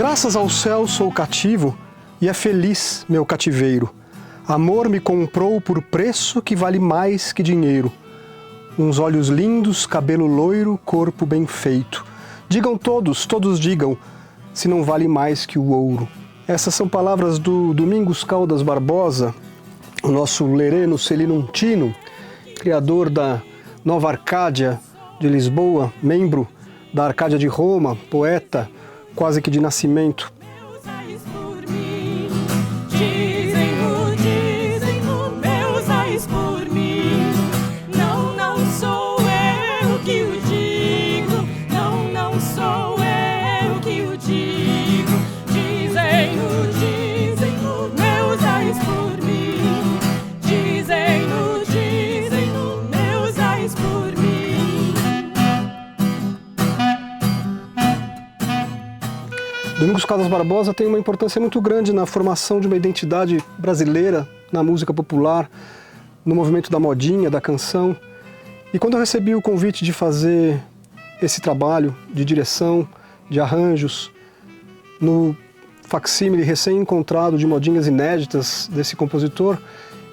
Graças ao céu sou cativo e é feliz meu cativeiro. Amor me comprou por preço que vale mais que dinheiro. Uns olhos lindos, cabelo loiro, corpo bem feito. Digam todos, todos digam, se não vale mais que o ouro. Essas são palavras do Domingos Caldas Barbosa, o nosso lereno Celino Tino, criador da Nova Arcádia de Lisboa, membro da Arcádia de Roma, poeta quase que de nascimento. Domingos Caldas Barbosa tem uma importância muito grande na formação de uma identidade brasileira na música popular, no movimento da modinha, da canção. E quando eu recebi o convite de fazer esse trabalho de direção, de arranjos, no facsímile recém-encontrado de modinhas inéditas desse compositor,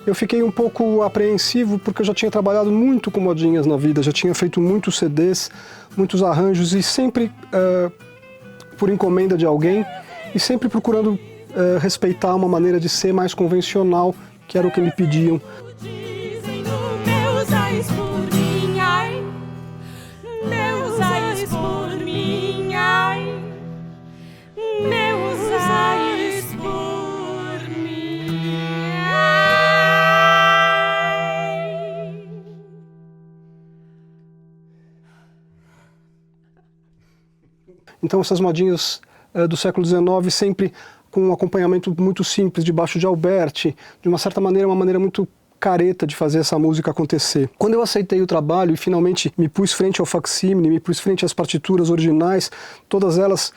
eu fiquei um pouco apreensivo porque eu já tinha trabalhado muito com modinhas na vida, já tinha feito muitos CDs, muitos arranjos e sempre por encomenda de alguém e sempre procurando respeitar uma maneira de ser mais convencional, que era o que me pediam. Então essas modinhas do século XIX sempre com um acompanhamento muito simples, debaixo de Alberti, de uma certa maneira, uma maneira muito careta de fazer essa música acontecer. Quando eu aceitei o trabalho e finalmente me pus frente ao facsímile, me pus frente às partituras originais, todas elas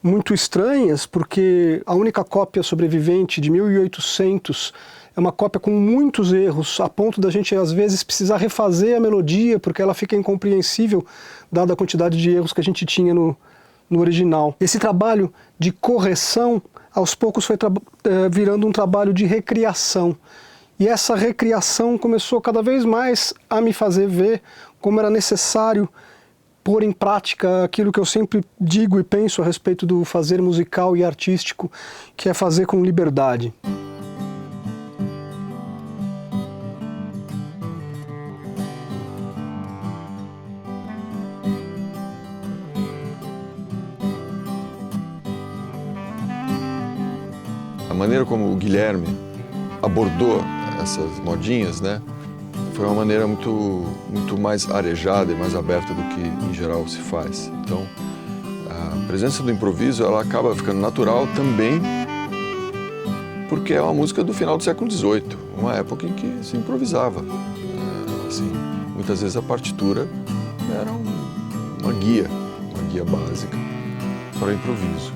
muito estranhas, porque a única cópia sobrevivente de 1800 é uma cópia com muitos erros, a ponto da gente às vezes precisar refazer a melodia, porque ela fica incompreensível, dada a quantidade de erros que a gente tinha no original. Esse trabalho de correção, aos poucos foi virando um trabalho de recriação. E essa recriação começou cada vez mais a me fazer ver como era necessário pôr em prática aquilo que eu sempre digo e penso a respeito do fazer musical e artístico, que é fazer com liberdade. A maneira como o Guilherme abordou essas modinhas, né, foi uma maneira muito mais arejada e mais aberta do que em geral se faz. Então, a presença do improviso ela acaba ficando natural também porque é uma música do final do século XVIII, uma época em que se improvisava. Assim, muitas vezes a partitura era uma guia básica para o improviso.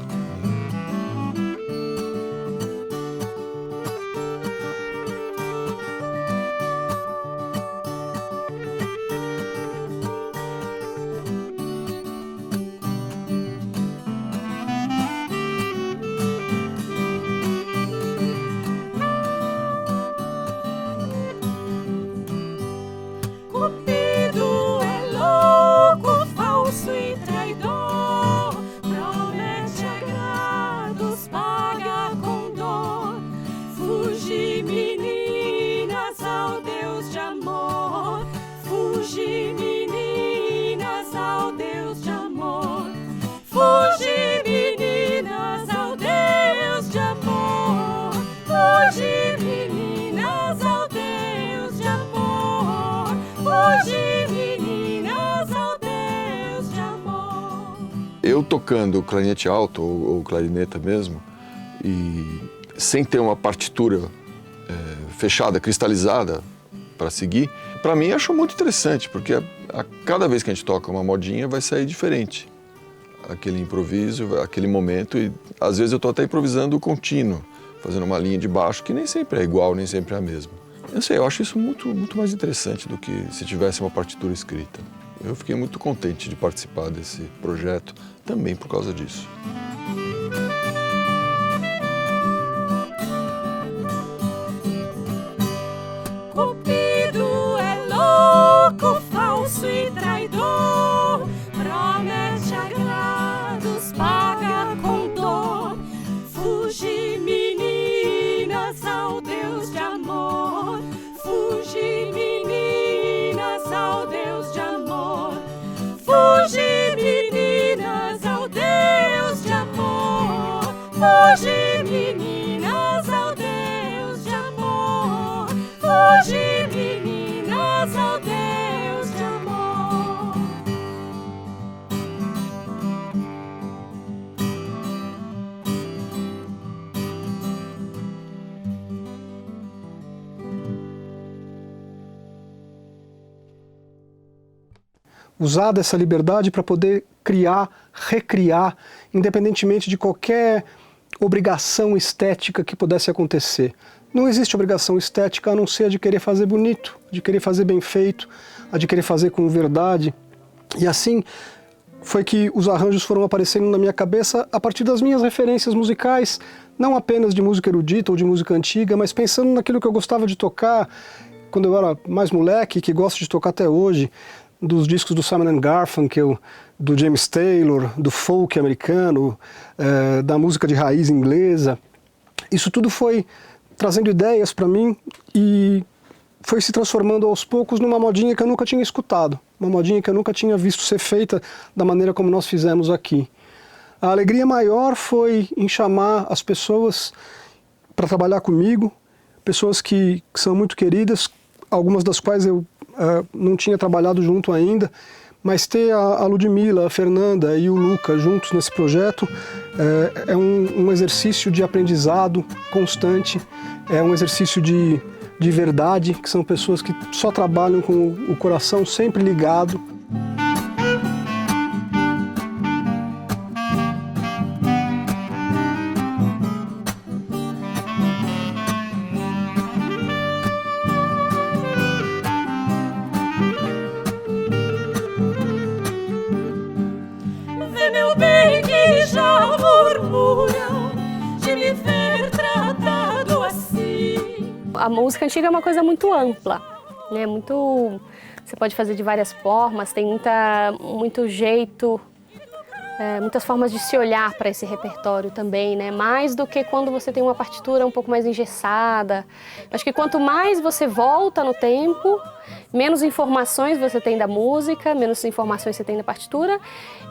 Eu tocando clarinete alto ou clarineta mesmo, e sem ter uma partitura fechada, cristalizada para seguir, para mim acho muito interessante, porque a cada vez que a gente toca uma modinha vai sair diferente. Aquele improviso, aquele momento, e às vezes eu estou até improvisando contínuo, fazendo uma linha de baixo que nem sempre é igual, nem sempre é a mesma. Eu sei, eu acho isso muito mais interessante do que se tivesse uma partitura escrita. Eu fiquei muito contente de participar desse projeto, também por causa disso. Cupido é louco, falso e traidor, promete agrados, paga com dor. Fuge, meninas, ao Deus de amor. Fuge, meninas, ao Deus de amor. Fuge, meninas, ao Deus de amor. Fuge, meninas, ao Deus de amor. Fuge, meninas, ao Deus de amor. Usar dessa liberdade para poder criar, recriar, independentemente de qualquer obrigação estética que pudesse acontecer. Não existe obrigação estética a não ser a de querer fazer bonito, de querer fazer bem feito, a de querer fazer com verdade. E assim foi que os arranjos foram aparecendo na minha cabeça a partir das minhas referências musicais, não apenas de música erudita ou de música antiga, mas pensando naquilo que eu gostava de tocar quando eu era mais moleque, que gosto de tocar até hoje, dos discos do Simon & Garfunkel, do James Taylor, do folk americano, da música de raiz inglesa. Isso tudo foi trazendo ideias para mim e foi se transformando aos poucos numa modinha que eu nunca tinha escutado, uma modinha que eu nunca tinha visto ser feita da maneira como nós fizemos aqui. A alegria maior foi em chamar as pessoas para trabalhar comigo, pessoas que são muito queridas, algumas das quais eu não tinha trabalhado junto ainda, mas ter a Ludmila, a Fernanda e o Luca juntos nesse projeto é um exercício de aprendizado constante, é um exercício de verdade, que são pessoas que só trabalham com o coração sempre ligado. A música antiga é uma coisa muito ampla, né? Você pode fazer de várias formas, tem muito jeito, muitas formas de se olhar para esse repertório também, né? Mais do que quando você tem uma partitura um pouco mais engessada. Acho que quanto mais você volta no tempo, menos informações você tem da música, menos informações você tem da partitura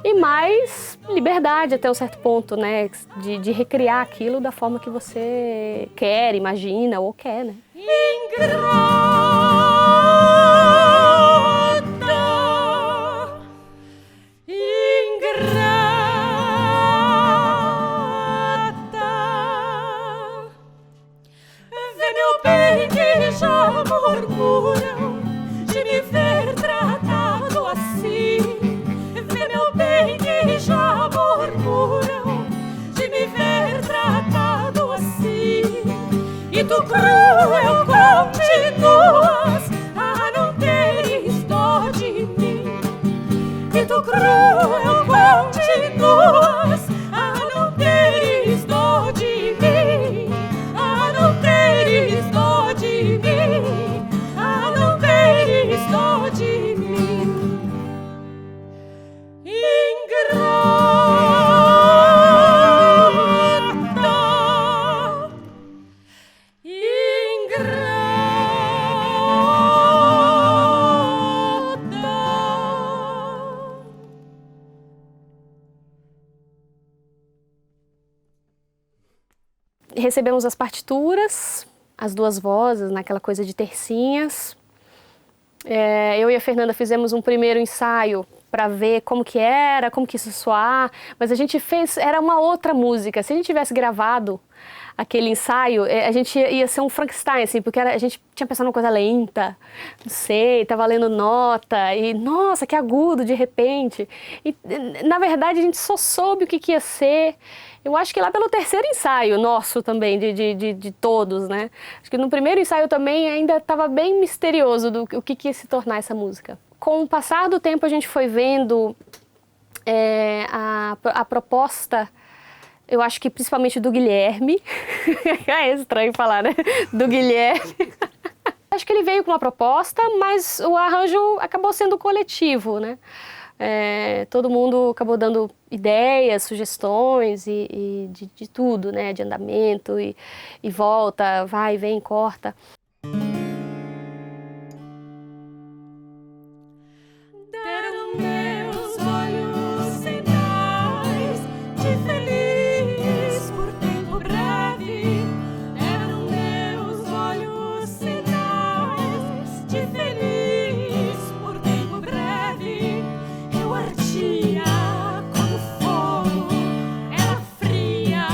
e mais liberdade até um certo ponto, né? De recriar aquilo da forma que você quer, imagina ou quer, né? Vê meu bem que já murmuram de me ver tratado assim. Vê meu bem que já murmuram de me ver tratado assim. E tu cruel continuas a não teres dó de mim. E tu cruel continuas a não teres dó de mim. A não teres dó de mim. A não teres dó de mim. Recebemos as partituras, as duas vozes, naquela coisa de tercinhas. Eu e a Fernanda fizemos um primeiro ensaio para ver como que era, como que isso soar, mas a gente fez, era uma outra música. Se a gente tivesse gravado aquele ensaio, a gente ia ser um Frankenstein, assim, porque a gente tinha pensado numa coisa lenta, não sei, tava lendo nota, e nossa, que agudo de repente. E, na verdade, a gente só soube o que ia ser, eu acho que lá pelo terceiro ensaio nosso também, de todos, né? Acho que no primeiro ensaio também ainda estava bem misterioso o que ia se tornar essa música. Com o passar do tempo, a gente foi vendo a proposta, eu acho que principalmente do Guilherme, é estranho falar, né? Do Guilherme. Acho que ele veio com uma proposta, mas o arranjo acabou sendo coletivo, né? Todo mundo acabou dando ideias, sugestões e de tudo, né? De andamento e volta, vai, vem, corta. Deram meus olhos sinais de feliz por tempo breve. Eram meus olhos sinais de feliz por tempo breve. Eu ardia como fogo, era fria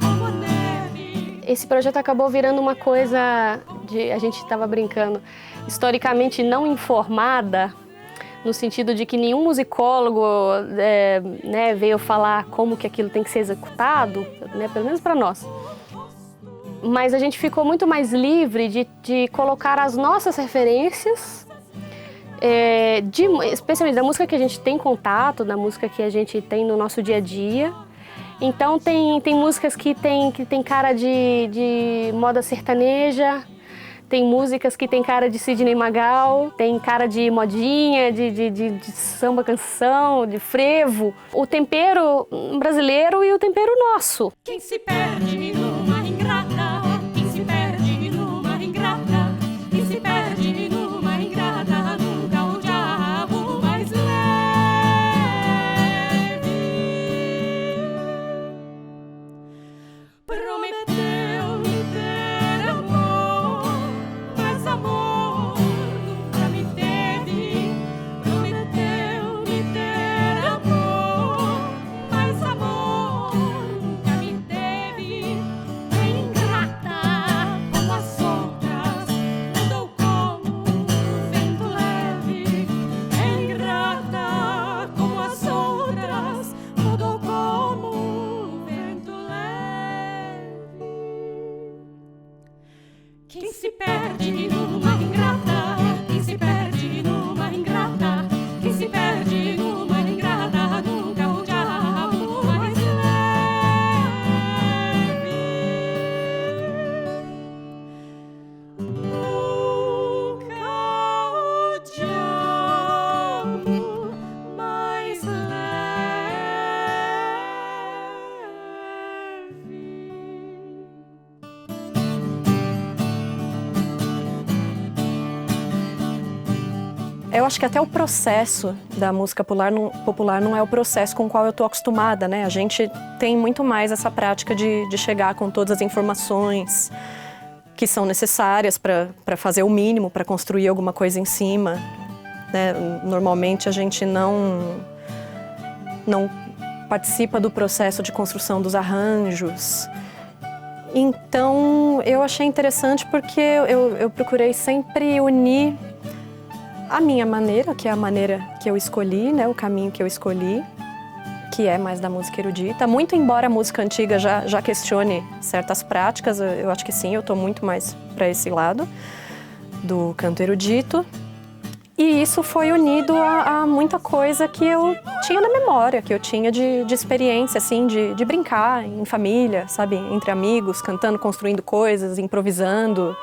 como neve. Esse projeto acabou virando uma coisa a gente estava brincando, historicamente não informada, no sentido de que nenhum musicólogo né, veio falar como que aquilo tem que ser executado, né, pelo menos para nós. Mas a gente ficou muito mais livre de colocar as nossas referências, especialmente da música que a gente tem contato, da música que a gente tem no nosso dia a dia. Então tem músicas que tem cara de moda sertaneja, tem músicas que tem cara de Sidney Magal, tem cara de modinha, de samba canção, de frevo. O tempero brasileiro e o tempero nosso. Quem se perde numa ingrata, quem se perde numa ingrata, quem se perde numa ingrata, nunca o diabo mais leve. Prometeu me ter amor, mas amor nunca me teve. Prometeu me ter amor, mas amor nunca me teve. É ingrata como as outras, mudou como o vento leve. É ingrata como as outras, mudou como o vento leve. Quem se perde numa ingrata, quem se perde numa ingrata, quem se perde numa ingrata, nunca o diabo mais leve. Nunca o diabo mais leve. Eu acho que até o processo da música popular não é o processo com o qual eu estou acostumada, né? A gente tem muito mais essa prática de chegar com todas as informações que são necessárias para fazer o mínimo, para construir alguma coisa em cima, né? Normalmente a gente não participa do processo de construção dos arranjos. Então eu achei interessante porque eu procurei sempre unir a minha maneira, que é a maneira que eu escolhi, né, o caminho que eu escolhi, que é mais da música erudita. Muito embora a música antiga já questione certas práticas, eu acho que sim, eu estou muito mais para esse lado do canto erudito. E isso foi unido a muita coisa que eu tinha na memória, que eu tinha de experiência, assim, de brincar em família, sabe, entre amigos, cantando, construindo coisas, improvisando.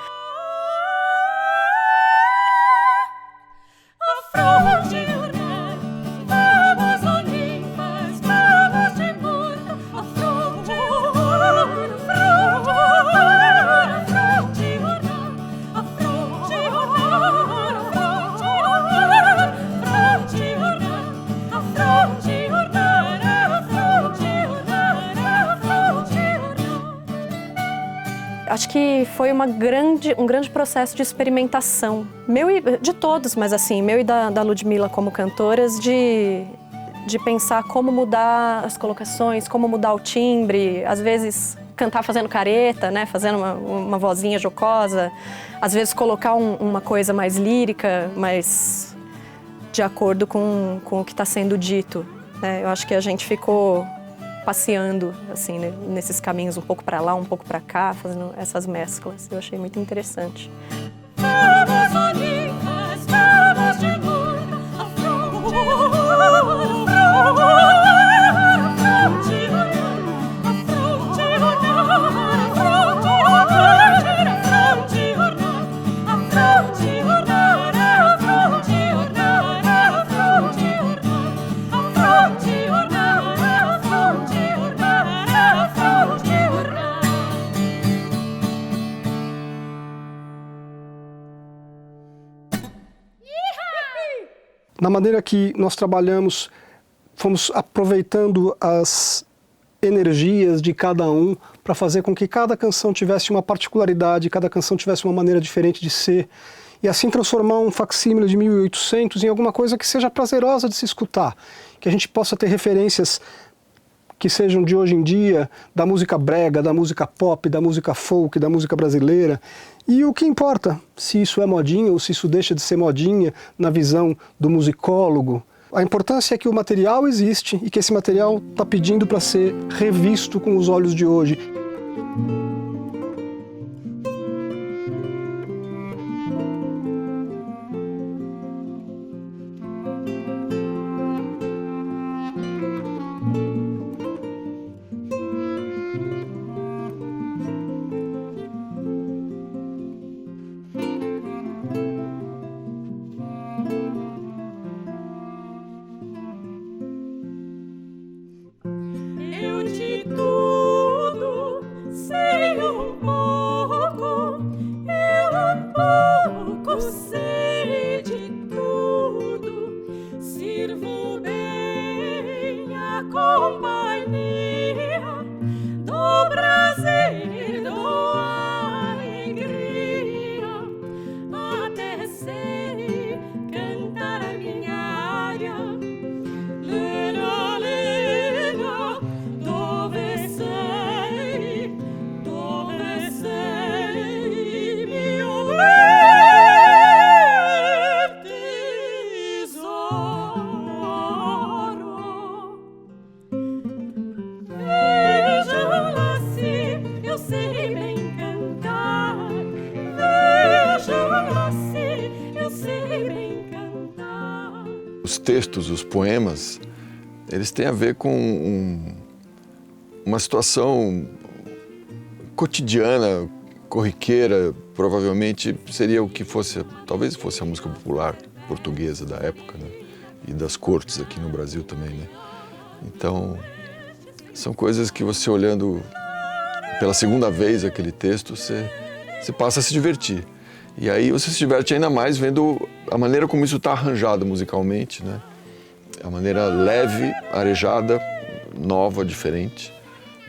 Acho que foi um grande processo de experimentação, meu e de todos, mas assim, meu e da Ludmilla como cantoras, de pensar como mudar as colocações, como mudar o timbre, às vezes cantar fazendo careta, né, fazendo uma vozinha jocosa, às vezes colocar uma coisa mais lírica, mais de acordo com o que está sendo dito, né? Eu acho que a gente ficou passeando assim, né, nesses caminhos, um pouco para lá, um pouco para cá, fazendo essas mesclas. Eu achei muito interessante. Afro Na maneira que nós trabalhamos, fomos aproveitando as energias de cada um para fazer com que cada canção tivesse uma particularidade, cada canção tivesse uma maneira diferente de ser, e assim transformar um facsímile de 1800 em alguma coisa que seja prazerosa de se escutar, que a gente possa ter referências que sejam de hoje em dia, da música brega, da música pop, da música folk, da música brasileira. E o que importa, se isso é modinha ou se isso deixa de ser modinha na visão do musicólogo. A importância é que o material existe e que esse material está pedindo para ser revisto com os olhos de hoje. Os textos, os poemas, eles têm a ver com uma situação cotidiana, corriqueira, provavelmente seria o que fosse, talvez fosse a música popular portuguesa da época, né? E das cortes aqui no Brasil também, né? Então, são coisas que você olhando pela segunda vez aquele texto, você passa a se divertir. E aí você se diverte ainda mais vendo a maneira como isso está arranjado musicalmente, né? A maneira leve, arejada, nova, diferente,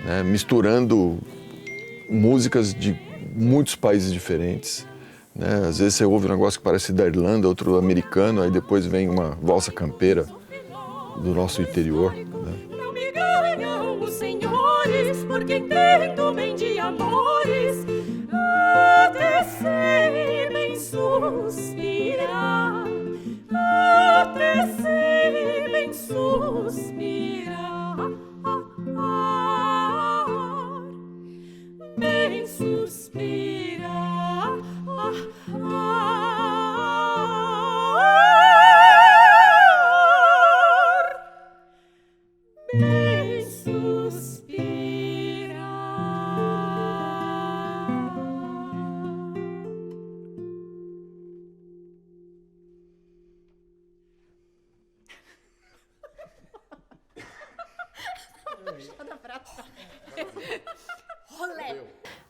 né? Misturando músicas de muitos países diferentes, né? Às vezes você ouve um negócio que parece da Irlanda, outro americano, aí depois vem uma valsa campeira do nosso interior, né? Não me ganham os senhores, porque entendo bem de amores, até sei bem suspirar, até sei bem suspirar, bem suspirar, bem suspirar.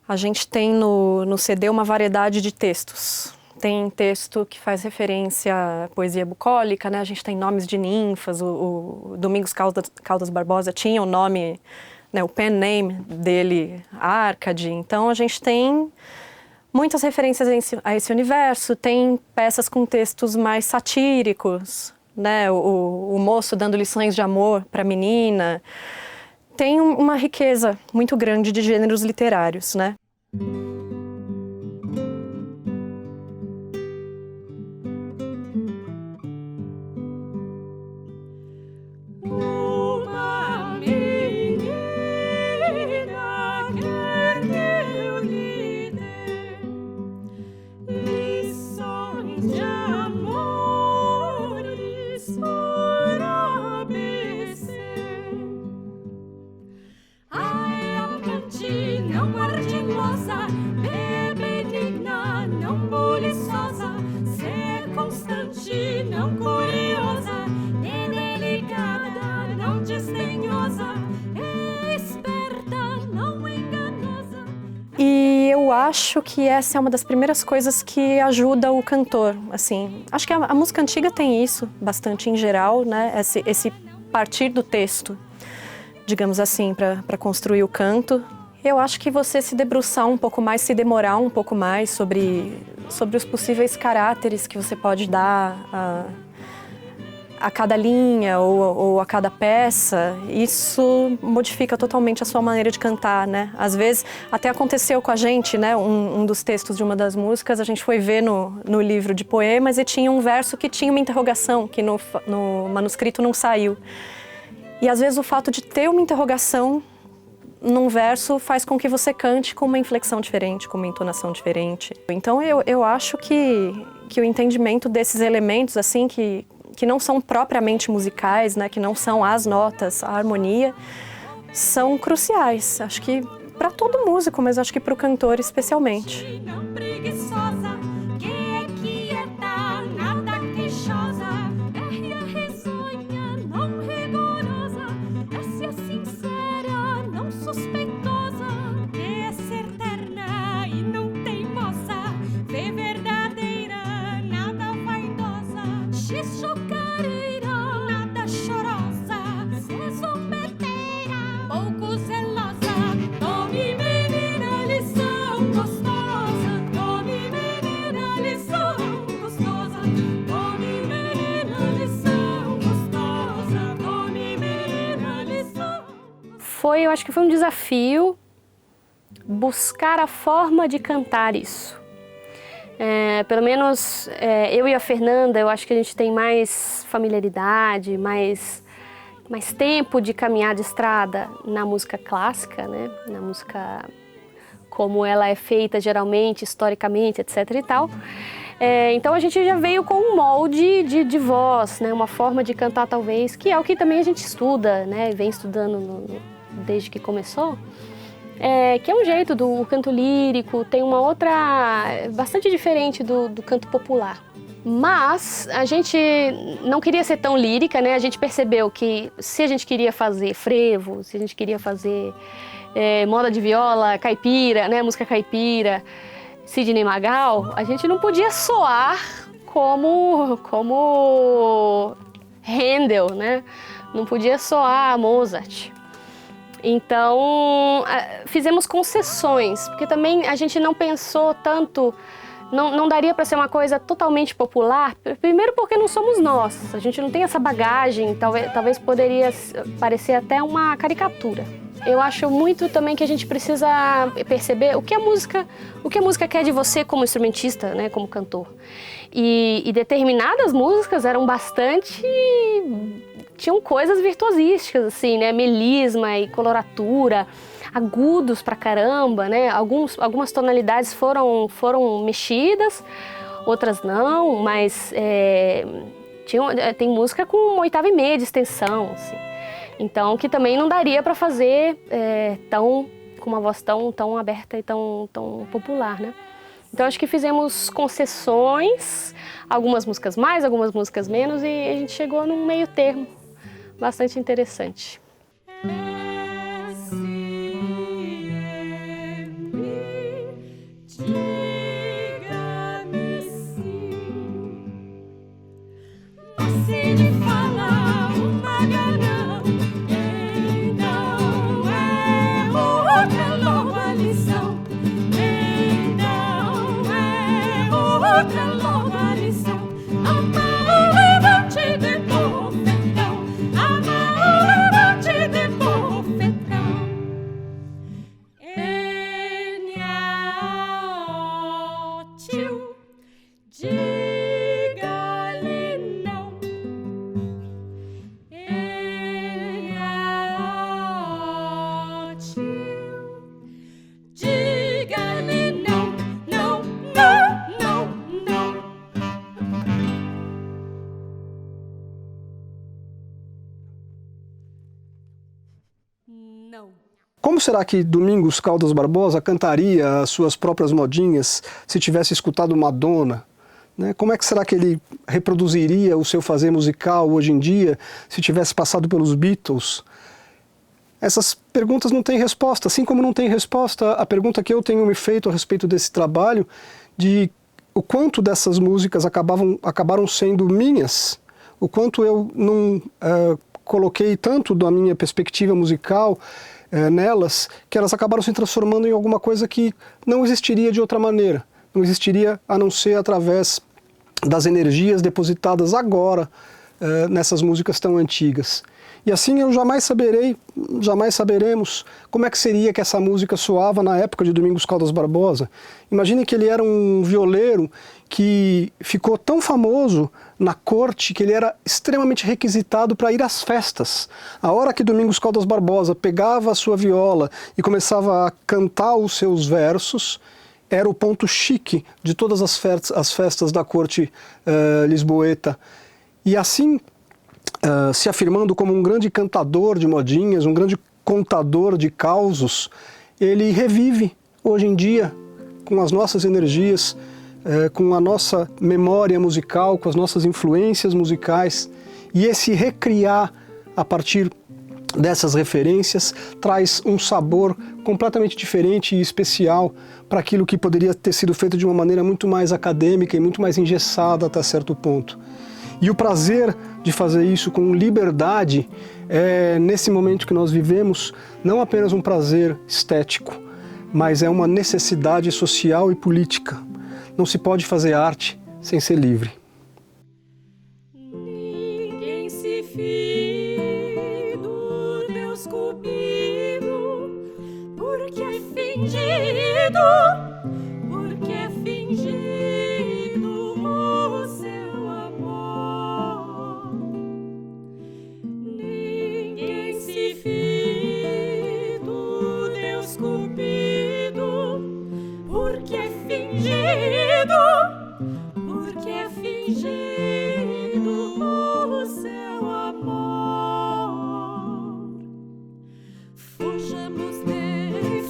A gente tem no CD uma variedade de textos. Tem texto que faz referência à poesia bucólica, né? A gente tem nomes de ninfas, o Domingos Caldas Barbosa tinha o nome, né, o pen name dele, Árcade. Então a gente tem muitas referências a esse universo, tem peças com textos mais satíricos, né? O moço dando lições de amor para a menina. Tem uma riqueza muito grande de gêneros literários, né? Uma menina quer que eu lhe dê lições de amores por ABC. Ai, amante não ardilosa, bebedina não buliçosa, acho que essa é uma das primeiras coisas que ajuda o cantor, assim. Acho que a música antiga tem isso bastante em geral, né? Esse partir do texto, digamos assim, para construir o canto. Eu acho que você se debruçar um pouco mais, se demorar um pouco mais sobre os possíveis caráteres que você pode dar a cada linha ou a cada peça, isso modifica totalmente a sua maneira de cantar, né? Às vezes, até aconteceu com a gente, né? Um dos textos de uma das músicas, a gente foi ver no livro de poemas e tinha um verso que tinha uma interrogação, que no manuscrito não saiu. E às vezes o fato de ter uma interrogação num verso faz com que você cante com uma inflexão diferente, com uma entonação diferente. Então eu acho que o entendimento desses elementos, assim, que não são propriamente musicais, né, que não são as notas, a harmonia, são cruciais. Acho que para todo músico, mas acho que para o cantor especialmente. Não preguiçosa, que é quieta, nada queixosa, é risonha, não rigorosa, é sincera, não suspeitosa, que é certerna e não teimosa, vê verdadeira, nada vaidosa, chocareira, nada chorosa, se zombeteira, pouco zelosa. Tome, menina, lição gostosa. Tome, menina, lição gostosa. Tome, menina, lição gostosa. Tome, menina, lição. Eu acho que foi um desafio buscar a forma de cantar isso. Pelo menos eu e a Fernanda, eu acho que a gente tem mais familiaridade, mais tempo de caminhar de estrada na música clássica, né? Na música como ela é feita geralmente, historicamente, etc. e tal. Então a gente já veio com um molde de voz, né? Uma forma de cantar talvez, que é o que também a gente estuda, né? Vem estudando desde que começou. Que é um jeito do canto lírico, tem uma outra, bastante diferente do canto popular. Mas a gente não queria ser tão lírica, né? A gente percebeu que se a gente queria fazer frevo, se a gente queria fazer moda de viola, caipira, né? Música caipira, Sidney Magal, a gente não podia soar como Handel, né? Não podia soar Mozart. Então, fizemos concessões, porque também a gente não pensou tanto, não daria para ser uma coisa totalmente popular, primeiro porque não somos nós, a gente não tem essa bagagem, talvez poderia parecer até uma caricatura. Eu acho muito também que a gente precisa perceber o que a música quer de você como instrumentista, né, como cantor. E determinadas músicas eram tinham coisas virtuosísticas, assim, né? Melisma e coloratura, agudos pra caramba, né? Algumas tonalidades foram mexidas, outras não, mas tem música com 1/8 e meia de extensão, assim. Então, que também não daria para fazer com uma voz tão aberta e tão popular, né? Então, acho que fizemos concessões, algumas músicas mais, algumas músicas menos, e a gente chegou num meio termo bastante interessante. Como será que Domingos Caldas Barbosa cantaria as suas próprias modinhas se tivesse escutado Madonna? Né? Como é que será que ele reproduziria o seu fazer musical hoje em dia se tivesse passado pelos Beatles? essas perguntas não têm resposta, assim como não tem resposta a pergunta que eu tenho me feito a respeito desse trabalho, de o quanto dessas músicas acabaram sendo minhas, o quanto eu não coloquei tanto da minha perspectiva musical nelas, que elas acabaram se transformando em alguma coisa que não existiria de outra maneira, não existiria a não ser através das energias depositadas agora nessas músicas tão antigas. E assim eu jamais saberemos como é que seria que essa música soava na época de Domingos Caldas Barbosa. Imagine que ele era um violeiro que ficou tão famoso na corte que ele era extremamente requisitado para ir às festas. A hora que Domingos Caldas Barbosa pegava a sua viola e começava a cantar os seus versos, era o ponto chique de todas as festas da corte lisboeta. E assim, se afirmando como um grande cantador de modinhas, um grande contador de causos, ele revive hoje em dia, com as nossas energias, com a nossa memória musical, com as nossas influências musicais. E esse recriar a partir dessas referências traz um sabor completamente diferente e especial para aquilo que poderia ter sido feito de uma maneira muito mais acadêmica e muito mais engessada até certo ponto. E o prazer de fazer isso com liberdade é, nesse momento que nós vivemos, não apenas um prazer estético, mas é uma necessidade social e política. Não se pode fazer arte sem ser livre. Ninguém se fie do Deus cupido, porque é fingido, porque é fingido o seu amor. Ninguém se fie do Deus cupido, porque é fingido, porque é fingido o seu amor.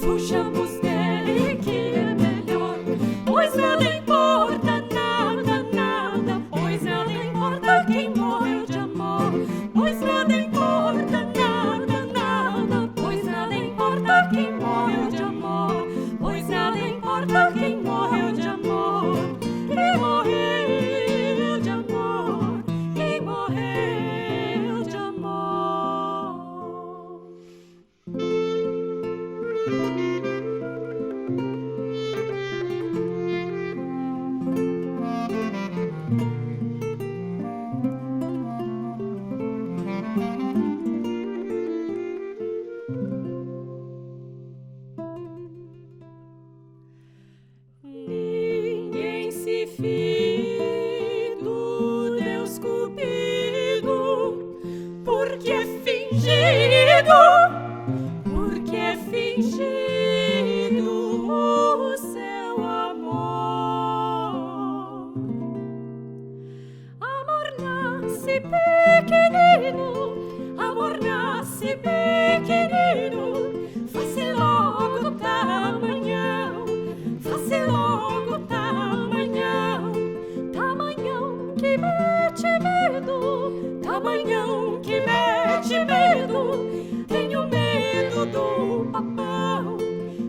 Fujamos dele que é melhor, pois nada importa, nada, nada, pois nada importa quem morreu de amor, pois nada importa, nada, nada, pois nada importa quem morreu de amor, pois nada importa quem morreu de amor, quem morreu de amor, quem morreu de amor. Ninguém se fie do Deus cupido, porque é fingido, porque é fingido o seu amor. Amor nasce pequenino, amor nasce pequenino, faz-se logo tamanhão, faz-se logo tamanhão, tamanhão que mete medo, tamanhão que mete medo. Tenho medo do papão,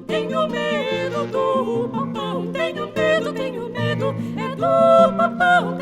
tenho medo do papão, tenho medo, é do papão.